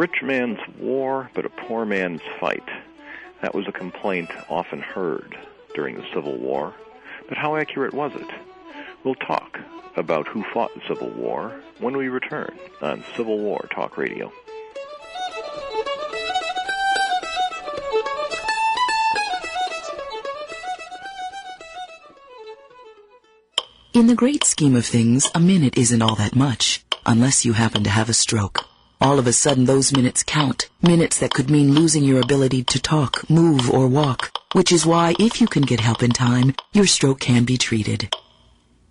rich man's war, but a poor man's fight. That was a complaint often heard during the Civil War. But how accurate was it? We'll talk about who fought the Civil War when we return on Civil War Talk Radio. In the great scheme of things, a minute isn't all that much, unless you happen to have a stroke. All of a sudden, those minutes count. Minutes that could mean losing your ability to talk, move, or walk. Which is why, if you can get help in time, your stroke can be treated.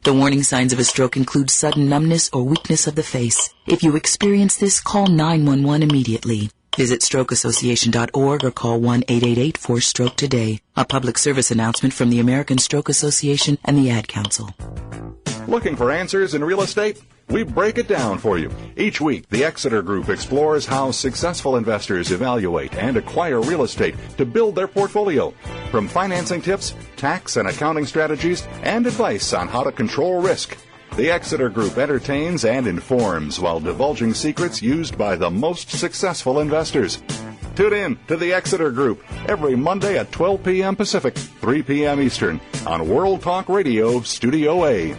The warning signs of a stroke include sudden numbness or weakness of the face. If you experience this, call 911 immediately. Visit strokeassociation.org or call 1-888-4STROKE today. A public service announcement from the American Stroke Association and the Ad Council. Looking for answers in real estate? We break it down for you. Each week, the Exeter Group explores how successful investors evaluate and acquire real estate to build their portfolio. From financing tips, tax and accounting strategies, and advice on how to control risk. The Exeter Group entertains and informs while divulging secrets used by the most successful investors. Tune in to the Exeter Group every Monday at 12 p.m. Pacific, 3 p.m. Eastern on World Talk Radio, Studio A.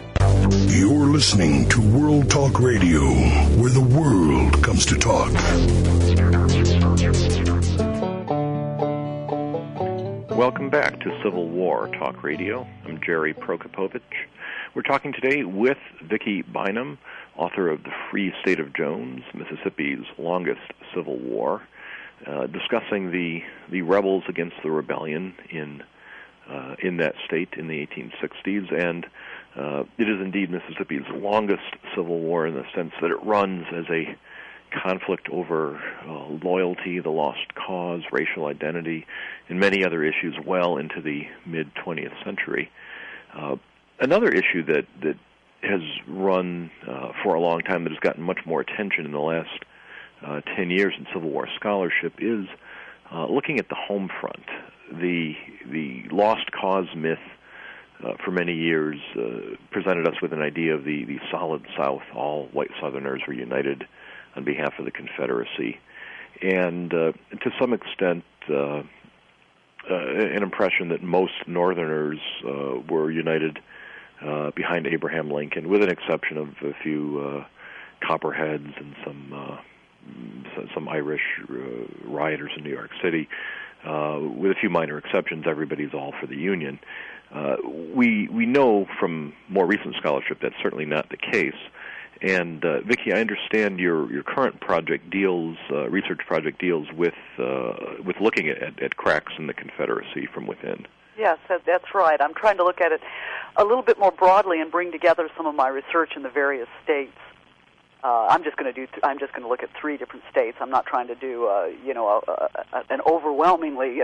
You're listening to World Talk Radio, where the world comes to talk. Welcome back to Civil War Talk Radio. I'm Jerry Prokopowicz. We're talking today with Vicki Bynum, author of The Free State of Jones, Mississippi's Longest Civil War, discussing the rebels against the rebellion in that state in the 1860s, and it is indeed Mississippi's longest civil war in the sense that it runs as a conflict over loyalty, the lost cause, racial identity, and many other issues well into the mid-20th century. Another issue that has run for a long time that has gotten much more attention in the last 10 years in Civil War scholarship is looking at the home front. The lost cause myth for many years presented us with an idea of the solid South. All white Southerners were united on behalf of the Confederacy. And to some extent, an impression that most Northerners were united behind Abraham Lincoln, with an exception of a few Copperheads and some Irish rioters in New York City. With a few minor exceptions, everybody's all for the Union. We know from more recent scholarship that's certainly not the case. And Vicki, I understand your current project research project deals with looking at cracks in the Confederacy from within. Yes, that's right. I'm trying to look at it a little bit more broadly and bring together some of my research in the various states. I'm just going to look at 3 different states. I'm not trying to do an overwhelmingly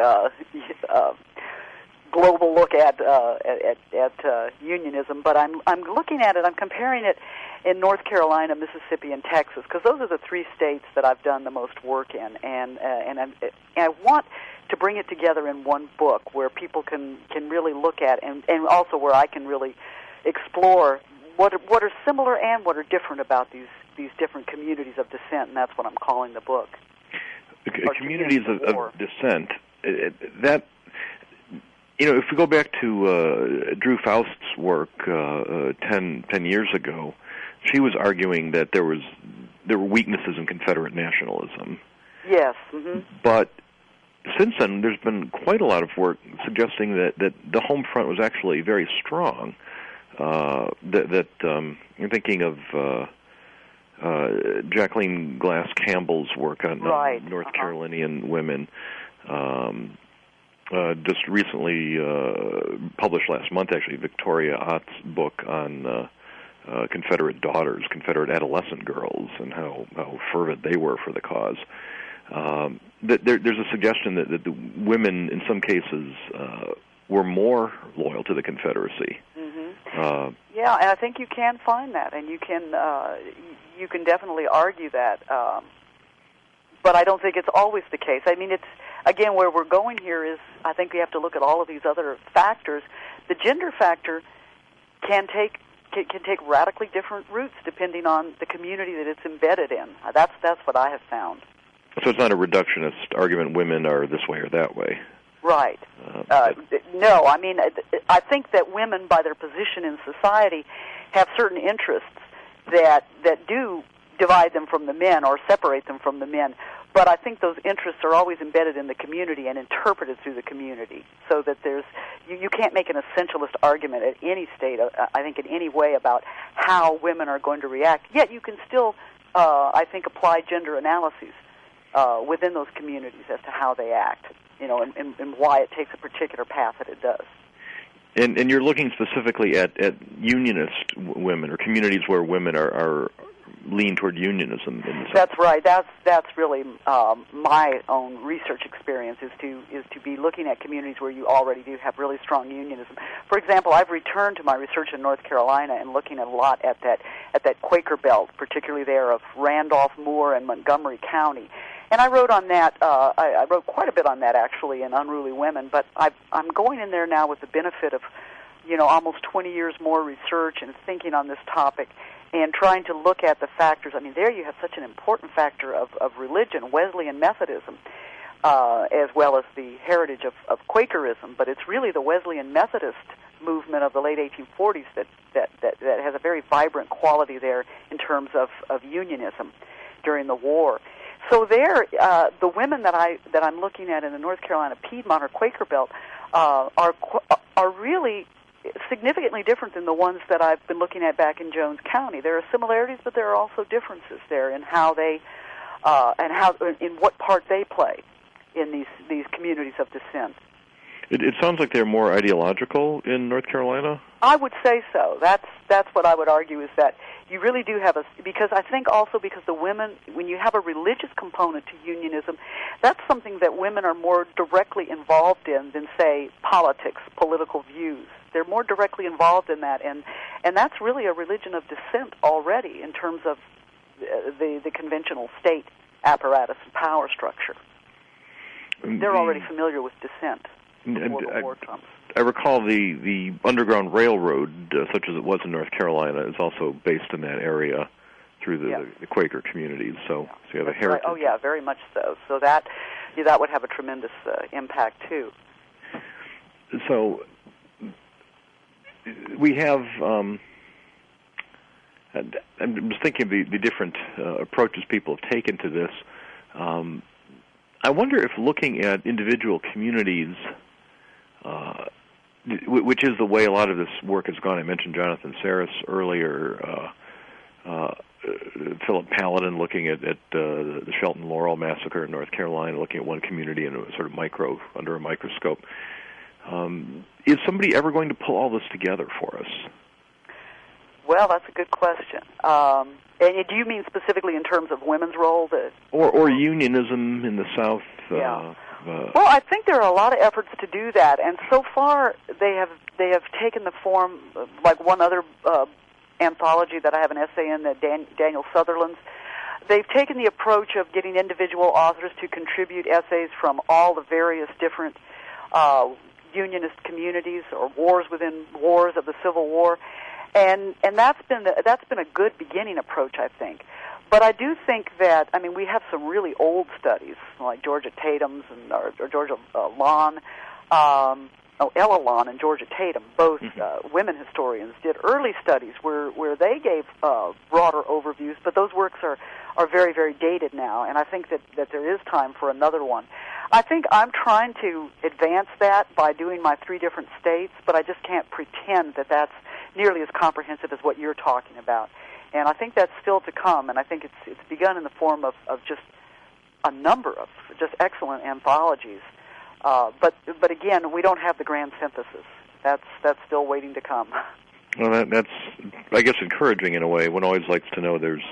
global look at unionism, but I'm looking at it. I'm comparing it in North Carolina, Mississippi, and Texas, because those are the 3 states that I've done the most work in, and I want to bring it together in one book where people can really look at, and also where I can really explore what are similar and what are different about these different communities of dissent, and that's what I'm calling the book. Communities of dissent. That, if we go back to Drew Faust's work 10 years ago, she was arguing that there were weaknesses in Confederate nationalism. Yes. Mm-hmm. But since then, there's been quite a lot of work suggesting that the home front was actually very strong. You're thinking of Jacqueline Glass Campbell's work on North Carolinian women. Just recently published last month, actually, Victoria Ott's book on Confederate daughters, Confederate adolescent girls, and how fervent they were for the cause. There's a suggestion that the women, in some cases, were more loyal to the Confederacy. Mm-hmm. Yeah, and I think you can find that, and you can definitely argue that. But I don't think it's always the case. I mean, it's again where we're going here is I think we have to look at all of these other factors. The gender factor can take radically different routes depending on the community that it's embedded in. That's what I have found. So it's not a reductionist argument, women are this way or that way. Right. No, I mean, I think that women, by their position in society, have certain interests that do divide them from the men or separate them from the men. But I think those interests are always embedded in the community and interpreted through the community, so that you can't make an essentialist argument at any state, I think, in any way about how women are going to react. Yet you can still, I think, apply gender analyses within those communities as to how they act, and why it takes a particular path that it does. And you're looking specifically at unionist women or communities where women are lean toward unionism. That's right. That's really my own research experience is to be looking at communities where you already do have really strong unionism. For example, I've returned to my research in North Carolina and looking a lot at that Quaker belt, particularly there of Randolph, Moore, and Montgomery County. And I wrote on that. I wrote quite a bit on that actually in Unruly Women. But I'm going in there now with the benefit of almost 20 years more research and thinking on this topic, and trying to look at the factors. I mean, there you have such an important factor of religion, Wesleyan Methodism, as well as the heritage of Quakerism. But it's really the Wesleyan Methodist movement of the late 1840s that has a very vibrant quality there in terms of unionism during the war. So there, the women that I'm looking at in the North Carolina Piedmont or Quaker Belt are really significantly different than the ones that I've been looking at back in Jones County. There are similarities, but there are also differences there in how they in what part they play in these communities of dissent. It sounds like they're more ideological in North Carolina. I would say so. That's what I would argue, is that you really do have because I think also because the women, when you have a religious component to unionism, that's something that women are more directly involved in than, say, politics, political views. They're more directly involved in that, and that's really a religion of dissent already in terms of the conventional state apparatus and power structure. They're already familiar with dissent before the war comes. I recall the Underground Railroad, such as it was in North Carolina, is also based in that area through the Quaker communities. So you have a heritage. Right. Oh, yeah, very much so. So that would have a tremendous impact, too. So we have, I'm just thinking of the different approaches people have taken to this. I wonder if looking at individual communities, which is the way a lot of this work has gone. I mentioned Jonathan Saris earlier, Philip Paladin looking at the Shelton Laurel massacre in North Carolina, looking at one community in a sort of under a microscope. Is somebody ever going to pull all this together for us? Well, that's a good question. And do you mean specifically in terms of women's role? Or unionism in the South? Yeah. Well, I think there are a lot of efforts to do that, and so far they have taken the form, like one other anthology that I have an essay in, Daniel Sutherland's. They've taken the approach of getting individual authors to contribute essays from all the various different unionist communities or wars within wars of the Civil War, and that's been a good beginning approach, I think. But I do think that, I mean, we have some really old studies, like Georgia Tatum's or Georgia Lon, Ella Lon and Georgia Tatum, both women historians, did early studies where they gave broader overviews, but those works are very, very dated now, and I think that there is time for another one. I think I'm trying to advance that by doing my 3 different states, but I just can't pretend that that's nearly as comprehensive as what you're talking about. And I think that's still to come, and I think it's begun in the form of just a number of just excellent anthologies. But again, we don't have the grand synthesis. That's still waiting to come. Well, that's I guess encouraging in a way. One always likes to know there's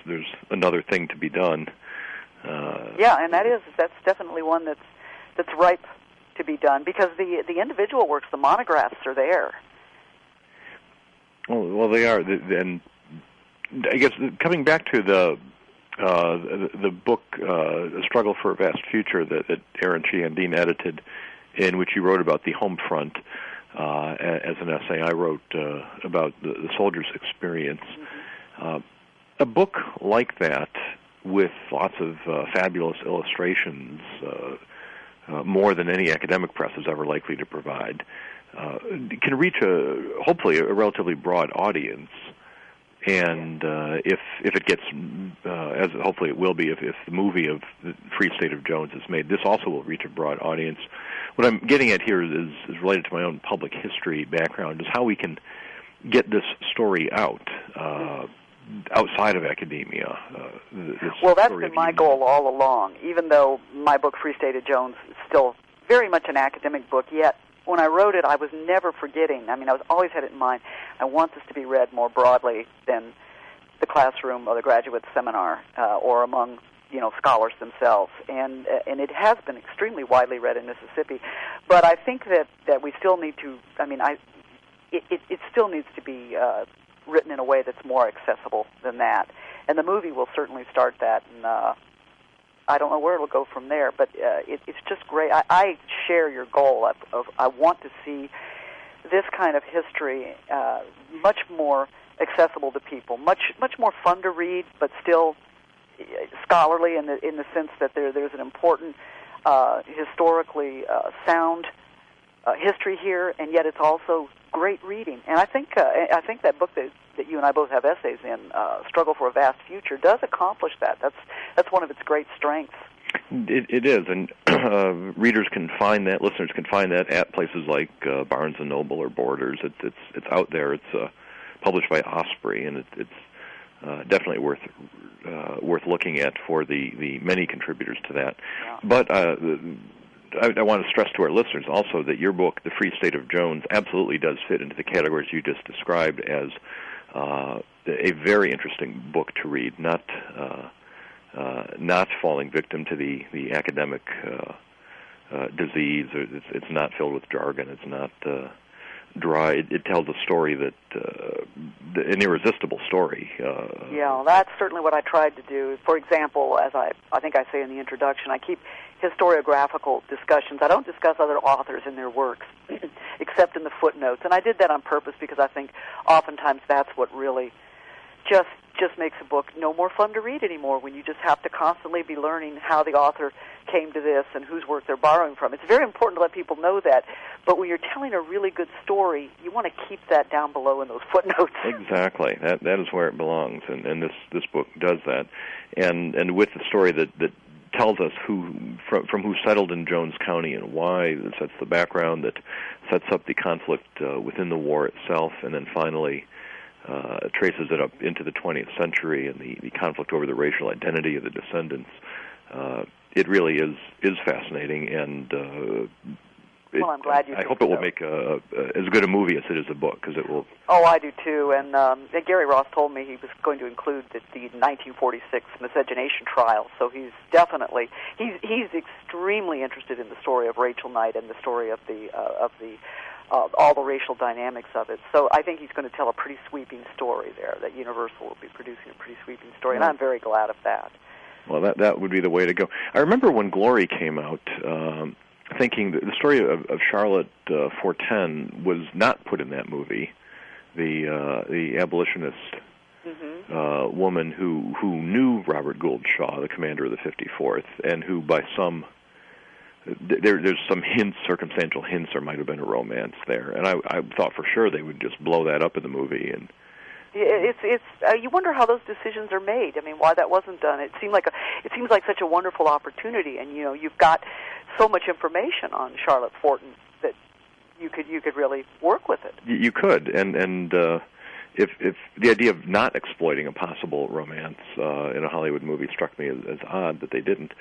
another thing to be done. Yeah, and that's definitely one that's ripe to be done, because the individual works, the monographs are there. Well, they are, and I guess coming back to the book, A Struggle for a Vast Future, that Aaron Chiandine edited, in which he wrote about the home front as an essay. I wrote about the soldiers' experience. A book like that, with lots of fabulous illustrations, more than any academic press is ever likely to provide, can reach hopefully a relatively broad audience. And if it gets, as hopefully it will be, if the movie of the Free State of Jones is made, this also will reach a broad audience. What I'm getting at here is related to my own public history background, is how we can get this story out outside of academia. Well, that's been my goal all along, even though my book, Free State of Jones, is still very much an academic book, yet when I wrote it, I was never forgetting. I mean, I was always had it in mind. I want this to be read more broadly than the classroom or the graduate seminar or among, scholars themselves. And it has been extremely widely read in Mississippi. But I think that we still need to, it still needs to be written in a way that's more accessible than that. And the movie will certainly start that, and I don't know where it'll go from there, but it's just great. I share your goal of I want to see this kind of history much more accessible to people, much more fun to read, but still scholarly in the sense that there's an important historically sound history here, and yet it's also great reading. And I think that book that you and I both have essays in, Struggle for a Vast Future, does accomplish that. That's one of its great strengths. It is, and readers can find that, listeners can find that at places like Barnes & Noble or Borders. It's out there. It's published by Osprey, and it's definitely worth looking at for the many contributors to that. Yeah. But I want to stress to our listeners also that your book, The Free State of Jones, absolutely does fit into the categories you just described as a very interesting book to read, not falling victim to the academic disease. It's not filled with jargon. It's not dry. It tells a story an irresistible story. Yeah, that's certainly what I tried to do. For example, as I think I say in the introduction, I keep historiographical discussions. I don't discuss other authors and their works, except in the footnotes. And I did that on purpose because I think oftentimes that's what really just makes a book no more fun to read anymore, when you just have to constantly be learning how the author came to this and whose work they're borrowing from. It's very important to let people know that, but when you're telling a really good story, you want to keep that down below in those footnotes. Exactly. That is where it belongs, and this book does that. And with the story that tells us from who settled in Jones County and why, that sets the background, that sets up the conflict within the war itself, and then finally traces it up into the 20th century and the conflict over the racial identity of the descendants. It really is fascinating, and well, I'm glad you I hope it will make as good a movie as it is a book, because it will. Oh, I do too. And Gary Ross told me he was going to include the 1946 miscegenation trial. So he's definitely he's extremely interested in the story of Rachel Knight and the story of all the racial dynamics of it. So I think he's going to tell a pretty sweeping story there. That Universal will be producing a pretty sweeping story, and I'm very glad of that. Well, that would be the way to go. I remember when Glory came out. Thinking that the story of Charlotte Forten was not put in that movie, the abolitionist woman who knew Robert Gould Shaw, the commander of the 54th, and who by there's some circumstantial hints there might have been a romance there, and I thought for sure they would just blow that up in the movie. And it's you wonder how those decisions are made. I mean, why that wasn't done. It seems like such a wonderful opportunity, and you've got so much information on Charlotte Forten that you could really work with it. You could, and if the idea of not exploiting a possible romance in a Hollywood movie struck me as odd that they didn't,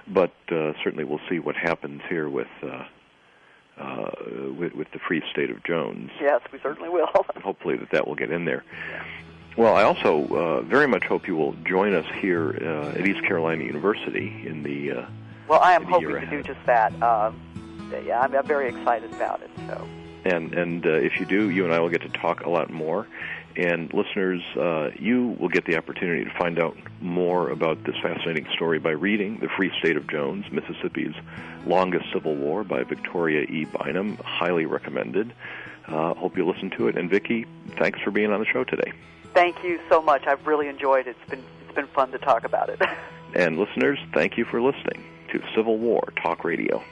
but certainly we'll see what happens here with the Free State of Jones. Yes, we certainly will. Hopefully that will get in there. Yeah. Well, I also very much hope you will join us here at East Carolina University in the. Well, I am hoping to do just that. Yeah, I'm very excited about it. So. And if you do, you and I will get to talk a lot more. And listeners, you will get the opportunity to find out more about this fascinating story by reading The Free State of Jones, Mississippi's Longest Civil War by Victoria E. Bynum. Highly recommended. Hope you listen to it. And Vicki, thanks for being on the show today. Thank you so much. I've really enjoyed it. It's been fun to talk about it. And listeners, thank you for listening to Civil War Talk Radio.